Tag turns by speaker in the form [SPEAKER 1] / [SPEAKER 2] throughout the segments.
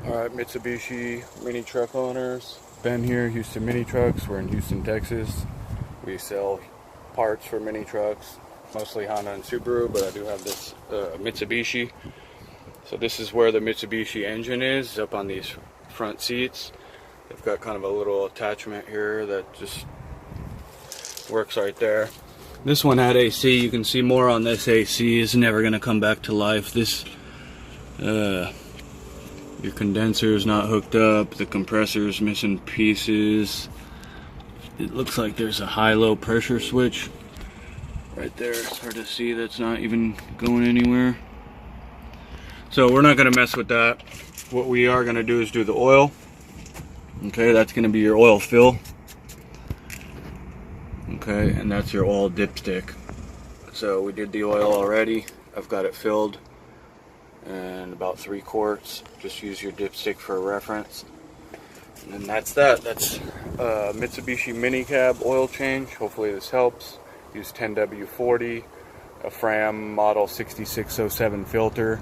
[SPEAKER 1] Alright, Mitsubishi mini truck owners. Ben here, Houston Mini Trucks. We're in Houston, Texas. We sell parts for mini trucks, mostly Honda and Subaru, but I do have this Mitsubishi. So this is where the Mitsubishi engine is, up on these front seats. They've got kind of a little attachment here that just works right there. This one had AC. You can see more on this AC. Is never going to come back to life. This your condenser is not hooked up, the compressor is missing pieces. It looks like there's a high-low pressure switch right there. It's hard to see, that's not even going anywhere. So we're not going to mess with that. What we are going to do is do the oil. Okay, that's going to be your oil fill. Okay, and that's your oil dipstick. So we did the oil already. I've got it filled. And about 3 quarts. Just use your dipstick for a reference. And then that's that. That's Mitsubishi mini cab oil change. Hopefully this helps. Use 10W40, a Fram model 6607 filter.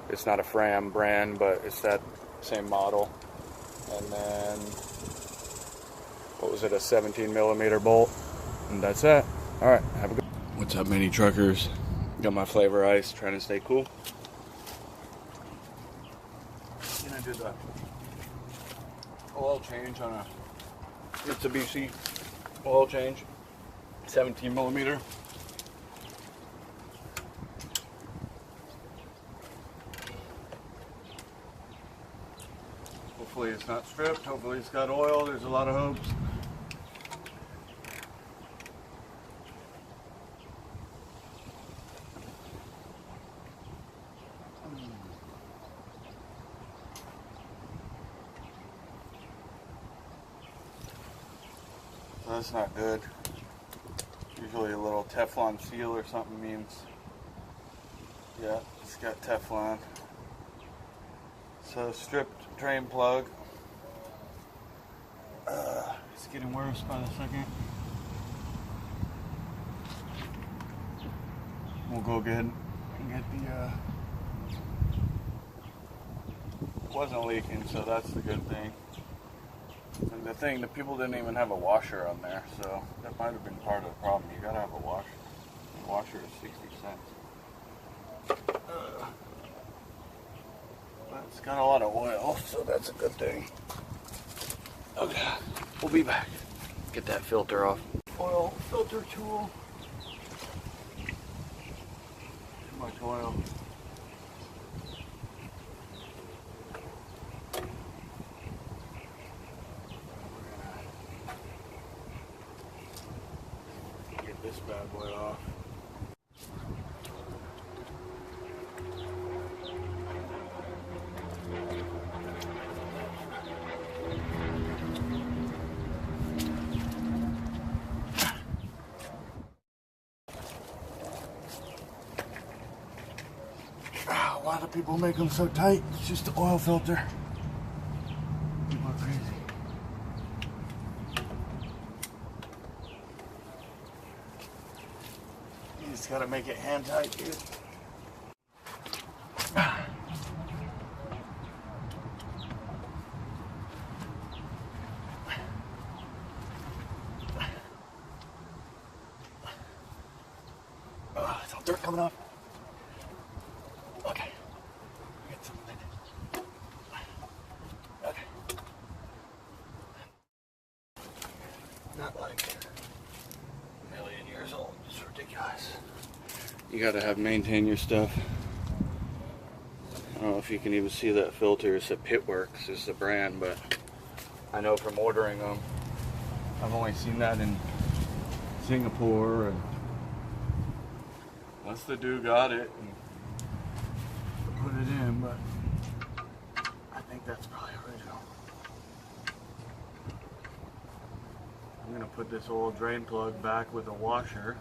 [SPEAKER 1] It's not a Fram brand, but it's that same model. And then, what was it, a 17mm bolt. And that's that. Alright, have a good. What's up, mini truckers? Got my flavor ice, trying to stay cool. I did the oil change on a Mitsubishi oil change, 17mm. Hopefully it's not stripped, hopefully it's got oil, there's a lot of hopes. That's not good. Usually a little Teflon seal or something means, yeah, it's got Teflon. So stripped drain plug. It's getting worse by the second. We'll go get and get the, it wasn't leaking, so that's the good thing. And the thing, the people didn't even have a washer on there, so that might have been part of the problem. You gotta have a washer. The washer is 60 cents. But it's got a lot of oil, so that's a good thing. Okay, we'll be back. Get that filter off. Oil filter tool. Too much oil. This bad boy off. Why do people make them so tight? It's just the oil filter. People are crazy. You just gotta make it hand tight, dude. It's all dirt coming off. Okay. Get some of it. Okay. Not like a million years old. It's ridiculous. You gotta maintain your stuff. I don't know if you can even see that filter. It's a Pitworks is the brand, but I know from ordering them. I've only seen that in Singapore, and once the dude got it and put it in, but I think that's probably original. I'm gonna put this old drain plug back with a washer.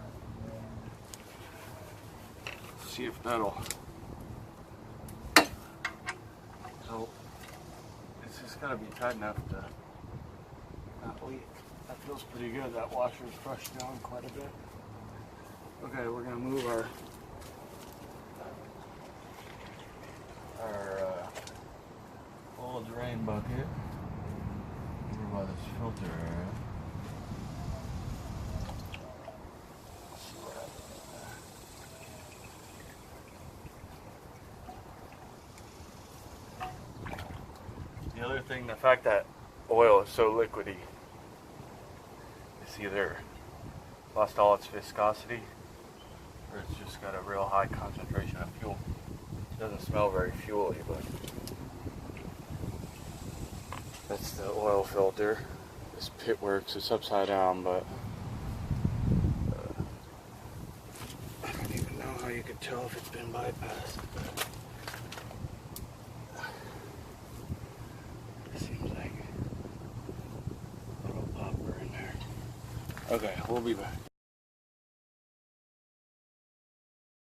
[SPEAKER 1] See if that'll help. It's just gotta be tight enough to not leak. That feels pretty good. That washer's crushed down quite a bit. Okay, we're gonna move our oil drain bucket over by this filter area. The other thing, the fact that oil is so liquidy, it's either lost all its viscosity or it's just got a real high concentration of fuel. It doesn't smell very fuely, but that's the oil filter. This pit works, it's upside down, but I don't even know how you could tell if it's been bypassed. It seems like a little popper in there. Okay, we'll be back.